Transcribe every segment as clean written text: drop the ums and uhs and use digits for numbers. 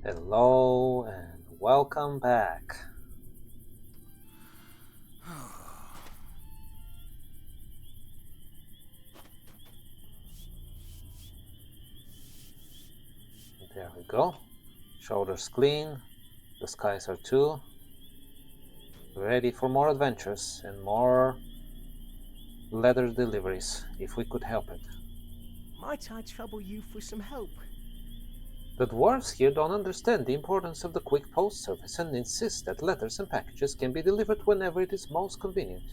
Hello and welcome back. There we go. Shoulders clean, the skies are too. Ready for more adventures and more letter deliveries, if we could help it. Might I trouble you for some help? The dwarves here don't understand the importance of the quick post service and insist that letters and packages can be delivered whenever it is most convenient.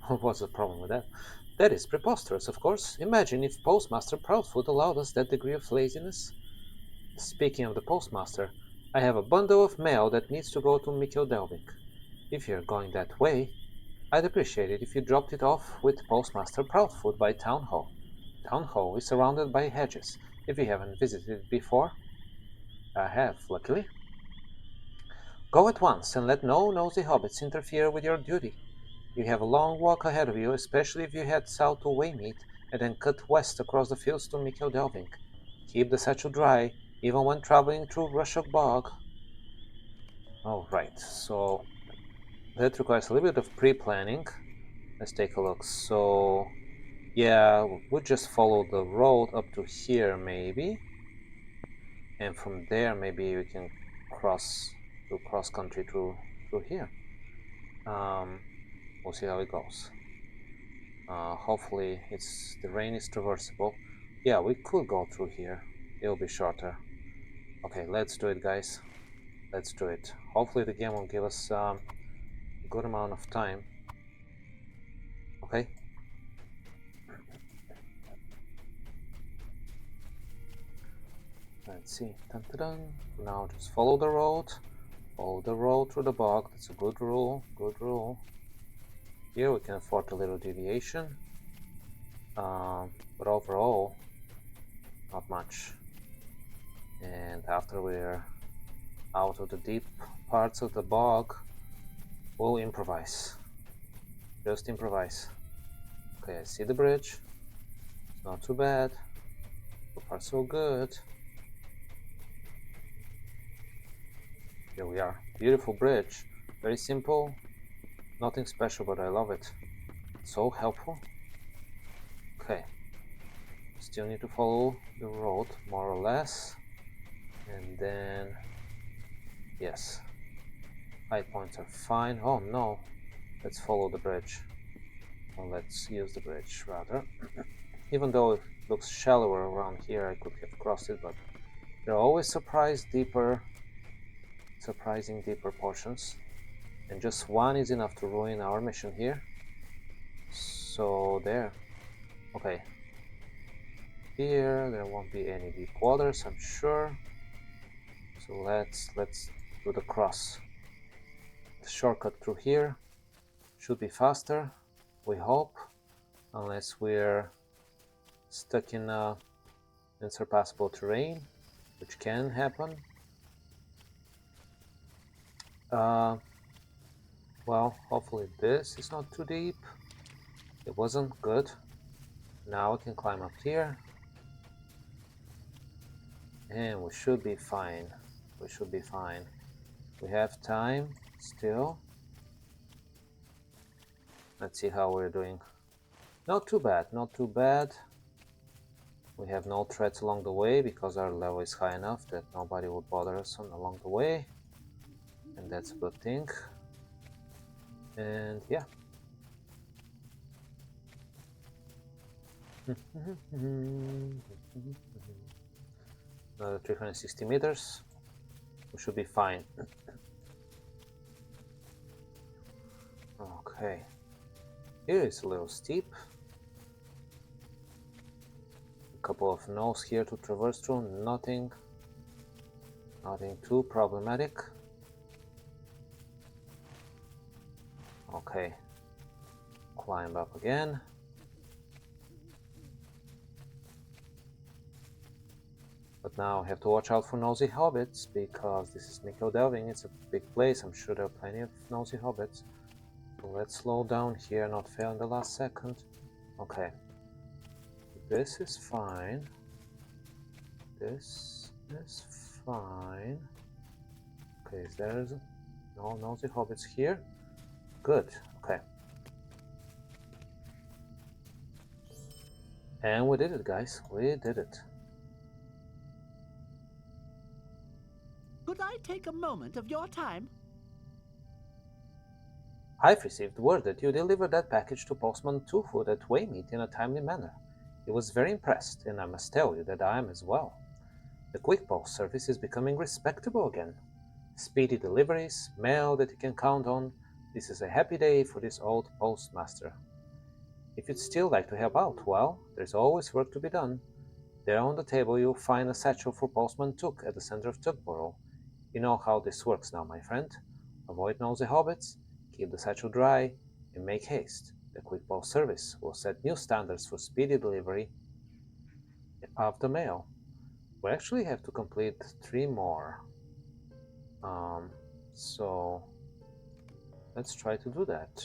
What's the problem with that? That is preposterous, of course. Imagine if Postmaster Proudfoot allowed us that degree of laziness. Speaking of the postmaster, I have a bundle of mail that needs to go to Mikkel Delvik. If you're going that way, I'd appreciate it if you dropped it off with Postmaster Proudfoot by Town Hall. Town Hall is surrounded by hedges. If you haven't visited it before, I have, luckily. Go at once and let no nosy hobbits interfere with your duty. You have a long walk ahead of you, especially if you head south to Waymeet and then cut west across the fields to Mikkel Delvik. Keep the satchel dry, even when traveling through Rushok Bog. Alright, so that requires a little bit of pre-planning. Let's take a look. So, yeah, we'll just follow the road up to here, maybe. And from there, maybe we can do cross-country through here. We'll see how it goes. Hopefully, the rain is traversable. Yeah, we could go through here. It'll be shorter. Okay, let's do it, guys. Let's do it. Hopefully, the game will give us a good amount of time. Okay. Let's see. Dun, dun, dun. Now just follow the road. Follow the road through the bog. That's a good rule. Good rule. Here we can afford a little deviation. But overall, not much. And after we're out of the deep parts of the bog, we'll improvise. Just improvise. Okay, I see the bridge. It's not too bad. So far, so good. Here we are. Beautiful bridge. Very simple. Nothing special, but I love it. So helpful. Okay. Still need to follow the road, more or less. And then... yes. High points are fine. Oh no. Let's follow the bridge. Or let's use the bridge, rather. Even though it looks shallower around here, I could have crossed it, but there are always surprising deeper portions. And just one is enough to ruin our mission here. So there. Okay. Here there won't be any deep waters, I'm sure. So let's do the cross. The shortcut through here should be faster, we hope, unless we're stuck in unsurpassable terrain, which can happen. Well, hopefully this is not too deep. It wasn't good. Now we can climb up here. And we should be fine. We should be fine. We have time still. Let's see how we're doing. Not too bad, not too bad. We have no threats along the way because our level is high enough that nobody would bother us along the way. And that's a good thing. And yeah. Another 360 meters. We should be fine. Okay. Here is a little steep. A couple of knolls here to traverse through. Nothing too problematic. Okay. Climb up again. But now I have to watch out for nosy hobbits, because this is Mikkel Delving, it's a big place, I'm sure there are plenty of nosy hobbits. So let's slow down here, not fail in the last second. Okay. This is fine. This is fine. Okay, there's no nosy hobbits here. Good, okay. And we did it, guys. We did it. Could I take a moment of your time? I've received word that you delivered that package to Postman Tofu at Waymeet in a timely manner. He was very impressed, and I must tell you that I am as well. The quick post service is becoming respectable again. Speedy deliveries, mail that you can count on. This is a happy day for this old postmaster. If you'd still like to help out, well, there's always work to be done. There on the table you'll find a satchel for Postman Took at the center of Tugborough. You know how this works now, my friend. Avoid nosy hobbits, keep the satchel dry, and make haste. The quick post service will set new standards for speedy delivery of the mail. We actually have to complete 3 more. So let's try to do that.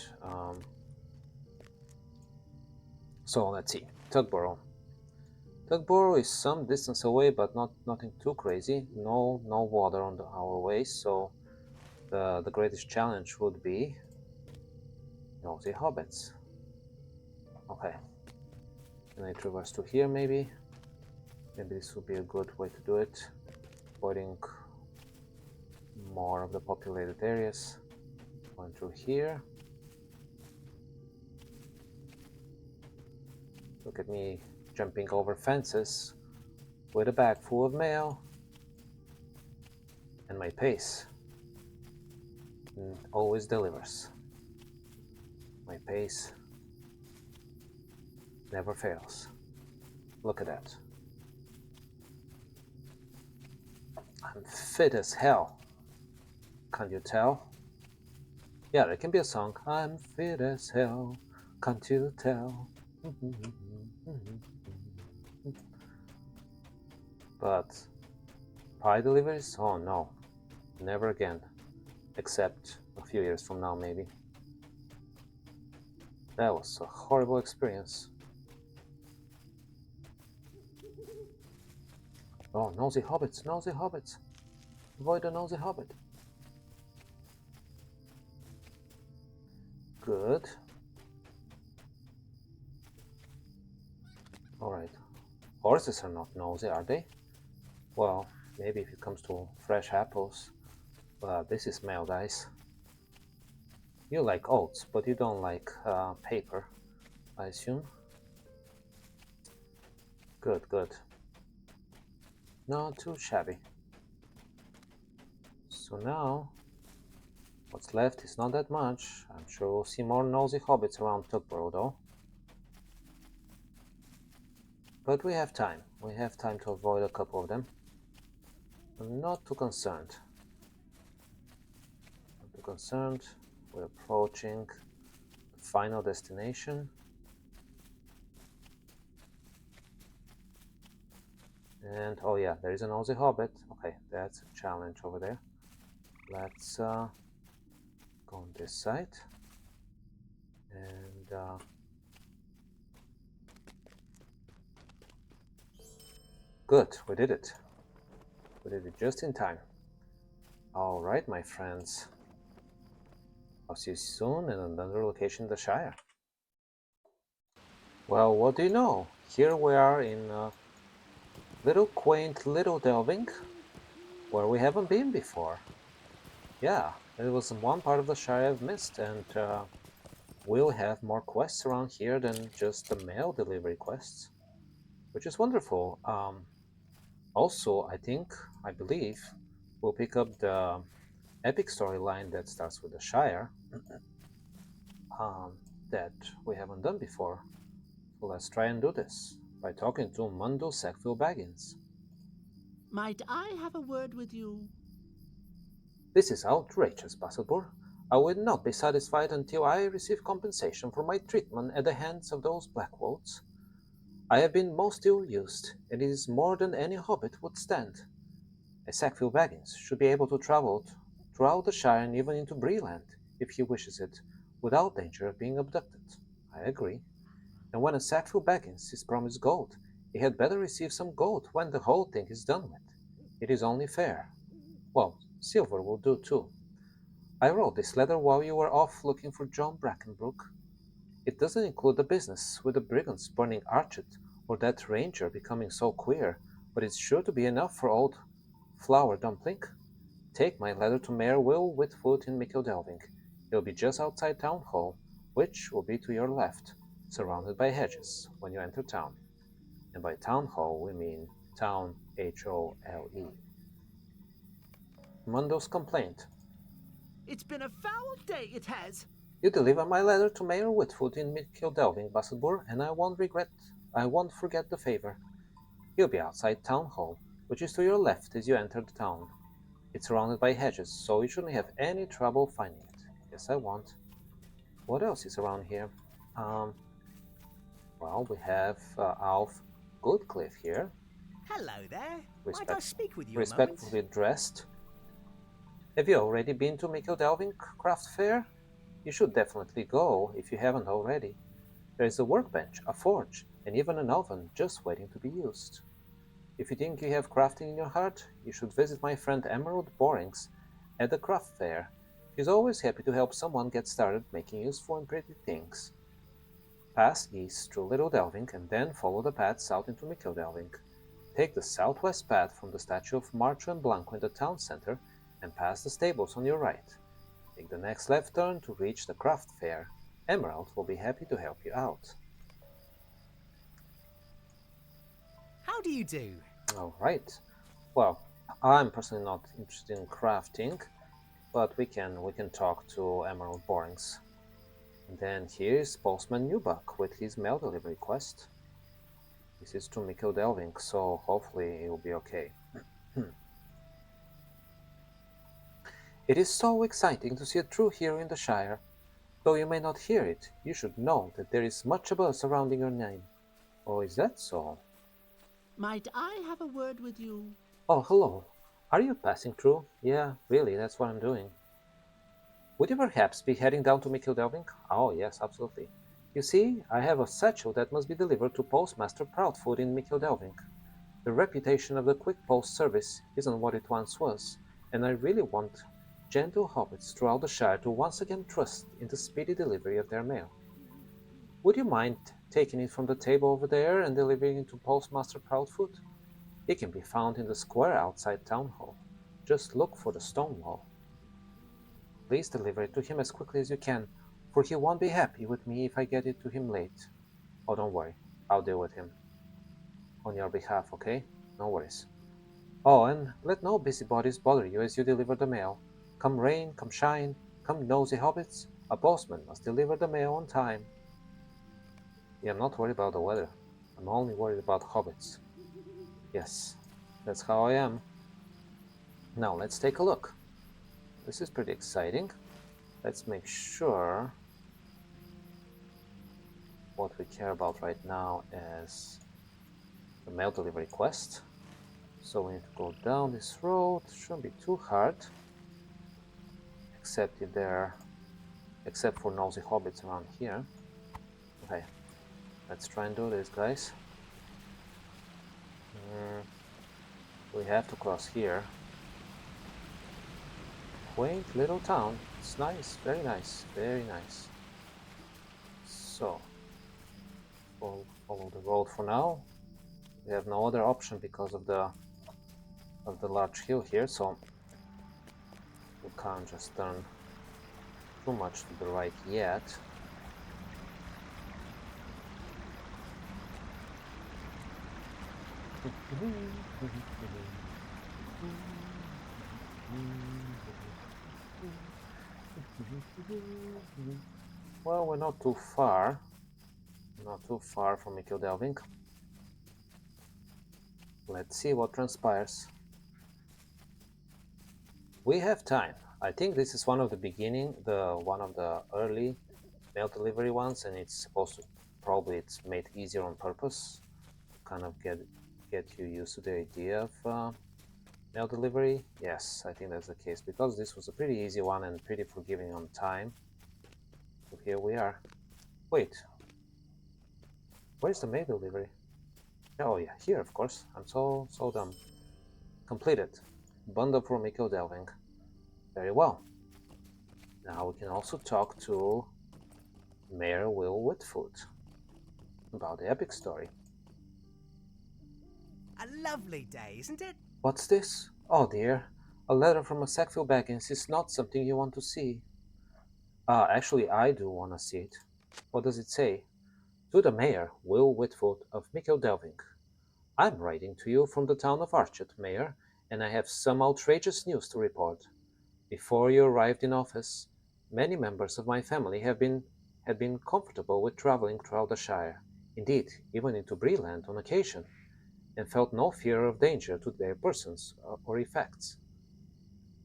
So let's see. Tugborough. Tugborough is some distance away, but nothing too crazy. No water on our way, so the greatest challenge would be nosy hobbits. Okay. Can I traverse to here maybe? Maybe this would be a good way to do it. Avoiding more of the populated areas. Going through here. Look at me jumping over fences with a bag full of mail. And my pace always delivers. My pace never fails. Look at that. I'm fit as hell. Can't you tell? Yeah, there can be a song. I'm fit as hell. Can't you tell? But pie deliveries? Oh no, never again. Except a few years from now, maybe. That was a horrible experience. Oh, nosy hobbits, nosy hobbits. Avoid a nosy hobbit. Good. Alright. Horses are not nosy, are they? Well, maybe if it comes to fresh apples. But this is mail, guys. You like oats, but you don't like paper, I assume. Good, good. Not too shabby. So now, what's left is not that much. I'm sure we'll see more nosy hobbits around Tugborough, though. But we have time. We have time to avoid a couple of them. I'm not too concerned. Not too concerned. We're approaching the final destination. And oh yeah, there is a nosy hobbit. Okay, that's a challenge over there. Let's go on this side. And good, we did it. We did it just in time. Alright, my friends. I'll see you soon in another location in the Shire. Well, what do you know? Here we are in little quaint little delving where we haven't been before. Yeah, it was one part of the Shire I've missed, and we'll have more quests around here than just the mail delivery quests, which is wonderful. Also, I believe, we'll pick up the epic storyline that starts with the Shire that we haven't done before. So let's try and do this by talking to Mundo Sackville Baggins. Might I have a word with you? This is outrageous, Basselbor. I will not be satisfied until I receive compensation for my treatment at the hands of those Blackwoads. I have been most ill-used, and it is more than any hobbit would stand. A Sackville Baggins should be able to travel throughout the Shire and even into Breeland, if he wishes it, without danger of being abducted. I agree. And when a Sackville Baggins is promised gold, he had better receive some gold when the whole thing is done with. It is only fair. Well, silver will do too. I wrote this letter while you were off looking for John Brackenbrook. It doesn't include the business with the brigands burning Archet or that ranger becoming so queer, but it's sure to be enough for old Flower Dumpling. Take my letter to Mayor Will Whitfoot in Mickledelving. He'll be just outside Town Hall, which will be to your left, surrounded by hedges when you enter town. And by Town Hall we mean Town Hole. Mundo's complaint. It's been a foul day, it has. You deliver my letter to Mayor Whitfoot in Mickledelving, Bassetbur, and I won't forget the favor. He'll be outside Town Hall, which is to your left as you enter the town. It's surrounded by hedges, so you shouldn't have any trouble finding it. Yes, I won't. What else is around here? Um, well, we have Alf Goodcliff here, Hello there. Might I respect- speak with you a moment? respectfully dressed. Have you already been to Mickledelving Craft Fair? You should definitely go if you haven't already. There is a workbench, a forge, and even an oven just waiting to be used. If you think you have crafting in your heart, you should visit my friend Emerald Borings at the craft fair. She's always happy to help someone get started making useful and pretty things. Pass east through Little Delving and then follow the path south into Mickledelving. Take the southwest path from the statue of Marcho and Blanco in the town center and pass the stables on your right. Take the next left turn to reach the craft fair. Emerald will be happy to help you out. How do you do? Alright. Well, I'm personally not interested in crafting, but we can talk to Emerald Borings. And then here's Postman Newbuck with his mail delivery quest. This is to Mickledelving, so hopefully it will be okay. It is so exciting to see a true hero in the Shire. Though you may not hear it, you should know that there is much buzz surrounding your name. Oh, is that so? Might I have a word with you? Oh, hello. Are you passing through? Yeah, really, that's what I'm doing. Would you perhaps be heading down to Mickledelving? Oh, yes, absolutely. You see, I have a satchel that must be delivered to Postmaster Proudfoot in Mickledelving. The reputation of the Quick Post Service isn't what it once was, and I really want gentle hobbits throughout the Shire to once again trust in the speedy delivery of their mail. Would you mind taking it from the table over there and delivering it to Postmaster Proudfoot? It can be found in the square outside Town Hall. Just look for the stone wall. Please deliver it to him as quickly as you can, for he won't be happy with me if I get it to him late. Oh, don't worry, I'll deal with him. On your behalf, okay? No worries. Oh, and let no busybodies bother you as you deliver the mail. Come rain, come shine, come nosy hobbits, a postman must deliver the mail on time. Yeah, I'm not worried about the weather. I'm only worried about hobbits. Yes, that's how I am. Now let's take a look. This is pretty exciting. Let's make sure what we care about right now is the mail delivery quest. So we need to go down this road. Shouldn't be too hard, except for nosy hobbits around here. Okay, let's try and do this, guys. We have to cross here. Quaint little town. It's nice, very nice, very nice. So, follow the road for now. We have no other option because of the large hill here, so we can't just turn too much to the right yet. Well, we're not too far. Not too far from Mickledelving. Let's see what transpires. We have time. I think this is one of the early mail delivery ones, and it's supposed to it's made easier on purpose, kind of get you used to the idea of mail delivery. Yes, I think that's the case because this was a pretty easy one and pretty forgiving on time. So here we are. Wait, where's the mail delivery? Oh yeah, here of course. I'm so dumb. Completed. Bundle for Miko Delving. Very well. Now we can also talk to Mayor Will Whitfoot about the epic story. A lovely day, isn't it? What's this? Oh dear. A letter from a Sackville Baggins is not something you want to see. Actually, I do want to see it. What does it say? To the Mayor, Will Whitfoot of Miko Delving. I'm writing to you from the town of Archet, Mayor, and I have some outrageous news to report. Before you arrived in office, many members of my family had been comfortable with traveling throughout the Shire, indeed, even into Breeland on occasion, and felt no fear of danger to their persons or effects.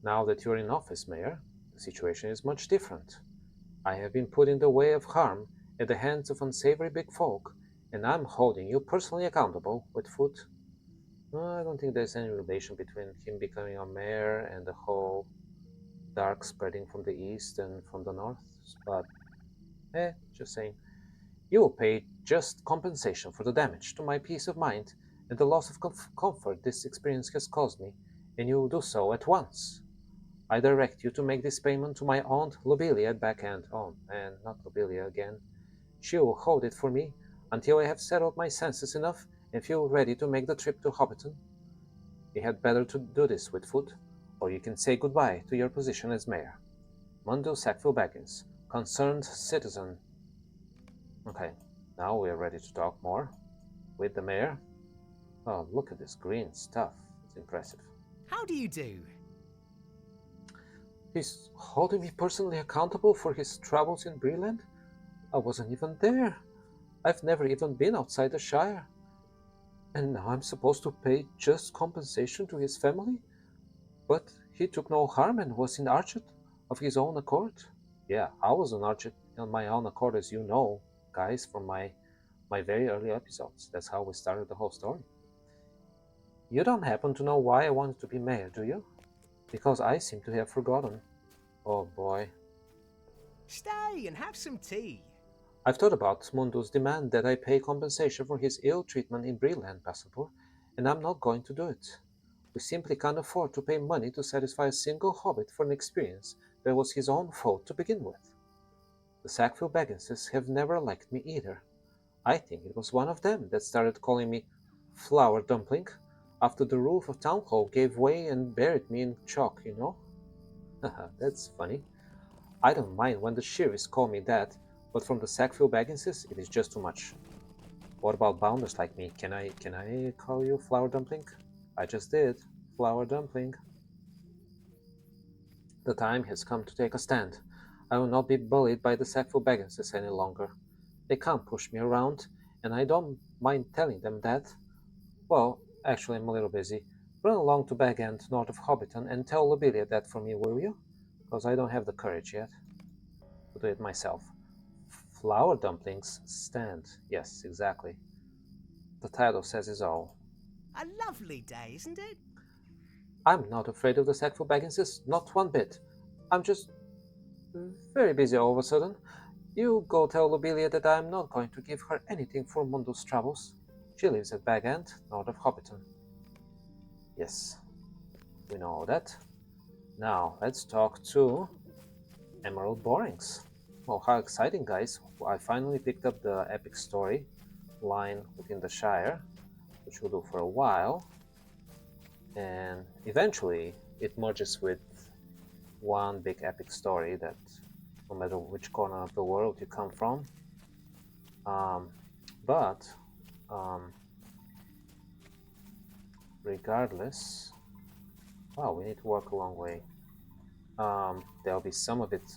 Now that you're in office, Mayor, the situation is much different. I have been put in the way of harm at the hands of unsavory big folk, and I'm holding you personally accountable with foot. I don't think there's any relation between him becoming a mayor and the whole dark spreading from the east and from the north, but just saying. You will pay just compensation for the damage to my peace of mind and the loss of comfort this experience has caused me, and you will do so at once. I direct you to make this payment to my aunt Lobelia at Backhand. Oh, and not Lobelia again. She will hold it for me until I have settled my senses enough and feel ready to make the trip to Hobbiton. You had better to do this with foot, or you can say goodbye to your position as mayor. Mundo Sackville Baggins, concerned citizen. Okay, now we are ready to talk more with the mayor. Oh, look at this green stuff. It's impressive. How do you do? He's holding me personally accountable for his travels in Breeland? I wasn't even there. I've never even been outside the Shire. And now I'm supposed to pay just compensation to his family? But he took no harm and was in Archet of his own accord. Yeah, I was in Archet on my own accord, as you know, guys, from my very early episodes. That's how we started the whole story. You don't happen to know why I wanted to be mayor, do you? Because I seem to have forgotten. Oh boy. Stay and have some tea. I've thought about Mundo's demand that I pay compensation for his ill treatment in Breeland, Passaport, and I'm not going to do it. We simply can't afford to pay money to satisfy a single hobbit for an experience that was his own fault to begin with. The Sackville Bagginses have never liked me either. I think it was one of them that started calling me Flower Dumpling after the roof of Town Hall gave way and buried me in chalk, you know? Haha, that's funny. I don't mind when the shrews call me that, but from the Sackville Bagginses, it is just too much. What about bounders like me? Can I call you Flower Dumpling? I just did. Flower Dumpling. The time has come to take a stand. I will not be bullied by the Sackville Bagginses any longer. They can't push me around, and I don't mind telling them that. Well, actually, I'm a little busy. Run along to Bag End, north of Hobbiton, and tell Lobelia that for me, will you? Because I don't have the courage yet to do it myself. Flower dumplings stand. Yes, exactly. The title says it all. A lovely day, isn't it? I'm not afraid of the Sackville Bagginses, not one bit. I'm just very busy all of a sudden. You go tell Lobelia that I'm not going to give her anything for Mundo's troubles. She lives at Bag End, north of Hobbiton. Yes, we know all that. Now, let's talk to Emerald Borings. Well, how exciting, guys. I finally picked up the epic story line within the Shire, which we'll do for a while. And eventually, it merges with one big epic story that no matter which corner of the world you come from. But regardless, wow, we need to walk a long way. There'll be some of it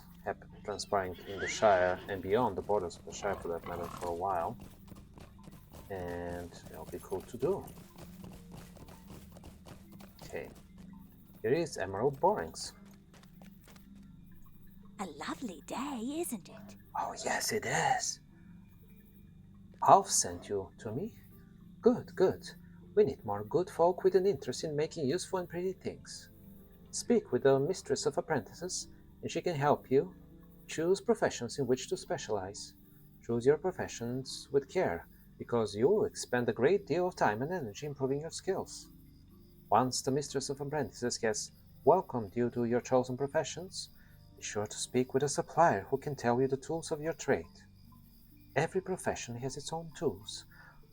transpiring in the Shire and beyond the borders of the Shire for that matter for a while. And it'll be cool to do. Okay, here is Emerald Borings. A lovely day, isn't it? Oh, yes, it is. Alf sent you to me? Good, good. We need more good folk with an interest in making useful and pretty things. Speak with the mistress of apprentices, and she can help you choose professions in which to specialize. Choose your professions with care, because you will expend a great deal of time and energy improving your skills. Once the Mistress of Apprentices has welcomed you to your chosen professions, be sure to speak with a supplier who can tell you the tools of your trade. Every profession has its own tools,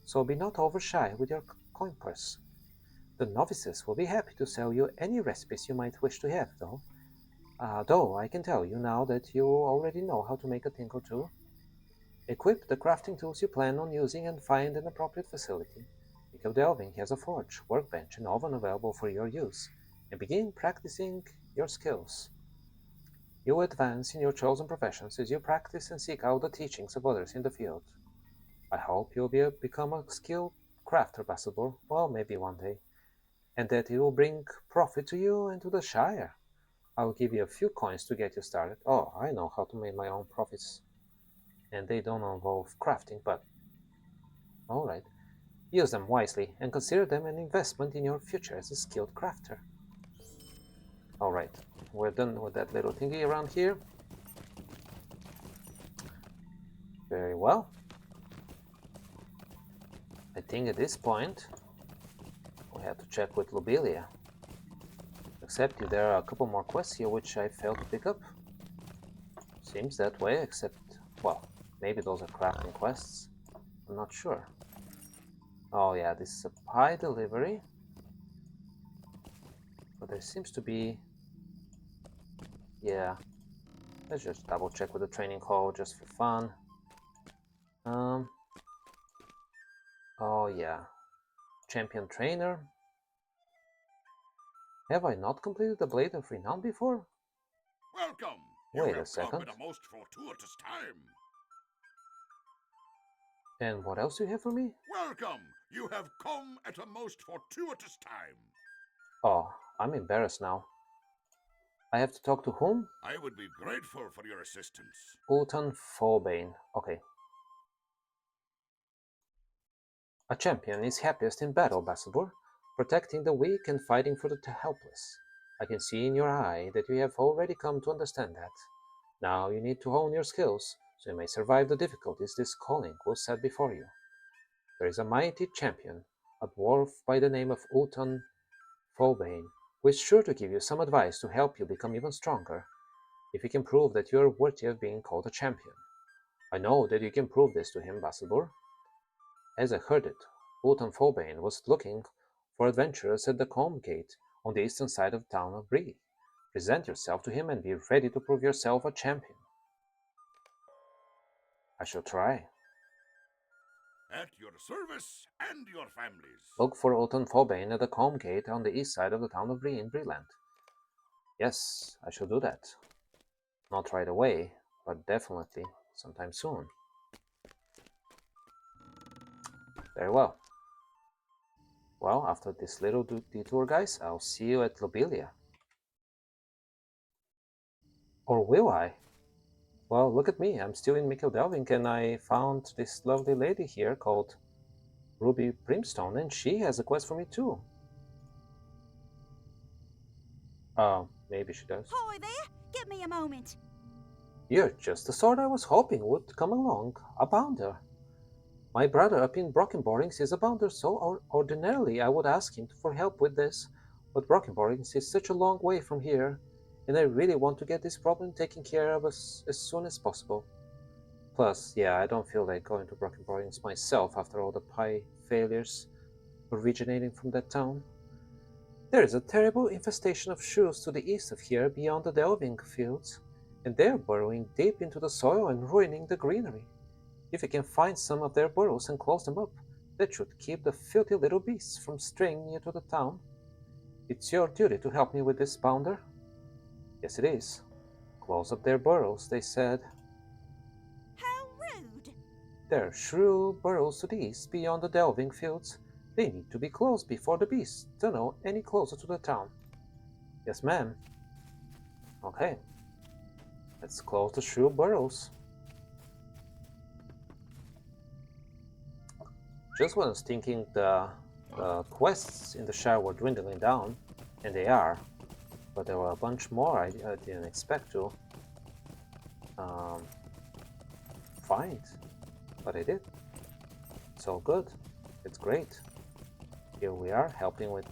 so be not over shy with your coin purse. The novices will be happy to sell you any recipes you might wish to have, though I can tell you now that you already know how to make a thing or two. Equip the crafting tools you plan on using and find an appropriate facility. Mikhail Delving has a forge, workbench, and oven available for your use, and begin practicing your skills. You advance in your chosen professions as you practice and seek out the teachings of others in the field. I hope you'll become a skilled crafter, Basildor, well, maybe one day, and that it will bring profit to you and to the Shire. I will give you a few coins to get you started. Oh, I know how to make my own profits, and they don't involve crafting, but alright. Use them wisely and consider them an investment in your future as a skilled crafter. Alright, we're done with that little thingy around here. Very well. I think at this point we have to check with Lobelia. Except there are a couple more quests here which I failed to pick up. Seems that way, except, well, maybe those are crafting quests. I'm not sure. Oh yeah, this is a pie delivery. But there seems to be... Yeah. Let's just double check with the training hall just for fun. Oh yeah. Champion trainer. Have I not completed the Blade of Renown before? Welcome! Wait You a have second. come at a most fortuitous time. And what else do you have for me? Welcome! You have come at a most fortuitous time. Oh, I'm embarrassed now. I have to talk to whom? I would be grateful for your assistance. Ultan Folbane. Okay. A champion is happiest in battle, Basildor, protecting the weak and fighting for the helpless. I can see in your eye that you have already come to understand that. Now you need to hone your skills, so you may survive the difficulties this calling will set before you. There is a mighty champion, a dwarf by the name of Ultan Folbane, who is sure to give you some advice to help you become even stronger, if he can prove that you are worthy of being called a champion. I know that you can prove this to him, Basildor. As I heard it, Ultan Folbane was looking for adventurers at the Combe Gate on the eastern side of the town of Bree. Present yourself to him and be ready to prove yourself a champion. I shall try. At your service and your family's. Look for Ultan Folbane at the Combe Gate on the east side of the town of Bree in Breeland. Yes, I shall do that. Not right away, but definitely sometime soon. Very well. Well, after this little detour, guys, I'll see you at Lobelia. Or will I? Well, look at me. I'm still in Mikhail Delving, and I found this lovely lady here called Ruby Brimstone, and she has a quest for me too. Maybe she does. Hi there! Give me a moment. You're just the sort I was hoping would come along. A bounder. My brother up in Brockenborings is a bounder, so ordinarily I would ask him for help with this, but Brockenborings is such a long way from here, and I really want to get this problem taken care of as soon as possible. Plus, yeah, I don't feel like going to Brockenborings myself after all the pie failures originating from that town. There is a terrible infestation of shrews to the east of here beyond the delving fields, and they are burrowing deep into the soil and ruining the greenery. If you can find some of their burrows and close them up, that should keep the filthy little beasts from straying near to the town. It's your duty to help me with this, bounder. Yes, it is. Close up their burrows, they said. How rude! There are shrew burrows to the east beyond the delving fields. They need to be closed before the beasts tunnel any closer to the town. Yes, ma'am. Okay. Let's close the shrew burrows. Just when I was thinking the quests in the Shire were dwindling down, and they are, but there were a bunch more I didn't expect to find, but I did. It's all good. It's great. Here we are, helping with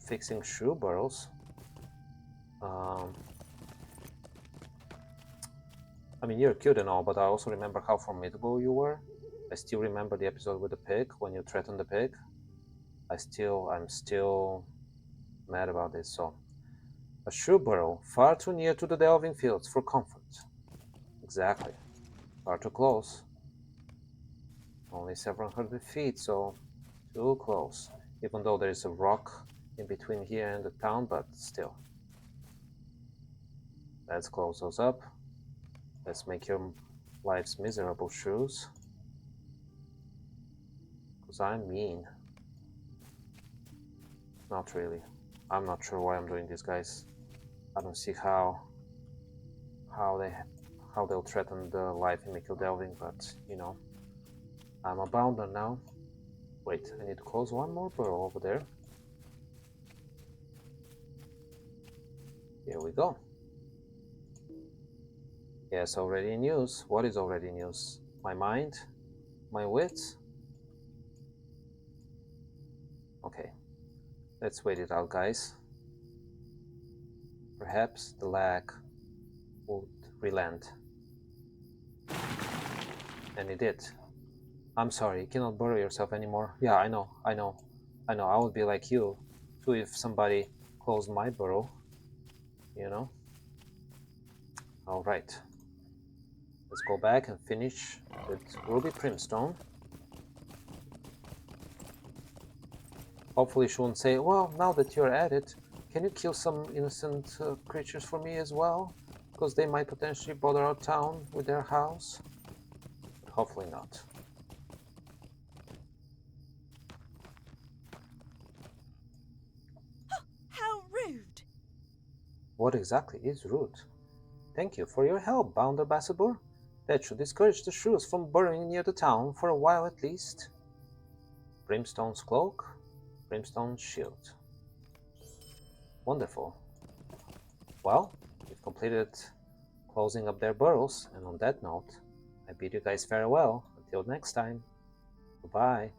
fixing shrew burrows. I mean, you're cute and all, but I also remember how formidable you were. I still remember the episode with the pig, when you threatened the pig. I'm still mad about this, so. A shrew burrow, far too near to the delving fields for comfort. Exactly. Far too close. Only 700 feet, so too close. Even though there is a rock in between here and the town, but still. Let's close those up. Let's make your lives miserable, shrews. Because I'm mean. Not really. I'm not sure why I'm doing this, guys. I don't see how they'll threaten the life in Mikkel Delving, but you know. I'm a bounder now. Wait, I need to close one more burrow over there. Here we go. Yes, already in use. What is already in use? My mind? My wits? Okay, let's wait it out, guys. Perhaps the lag would relent. And it did. I'm sorry, you cannot burrow yourself anymore. Yeah, I know. I would be like you, too, if somebody closed my burrow. You know? Alright. Let's go back and finish with Ruby Primstone. Hopefully she won't say, well, now that you're at it, can you kill some innocent creatures for me as well? Because they might potentially bother our town with their house. But hopefully not. How rude! What exactly is rude? Thank you for your help, Bound Ambassador. That should discourage the shrews from burrowing near the town for a while at least. Brimstone's cloak, Brimstone's shield. Wonderful. Well, we've completed closing up their burrows, and on that note, I bid you guys farewell. Until next time. Goodbye.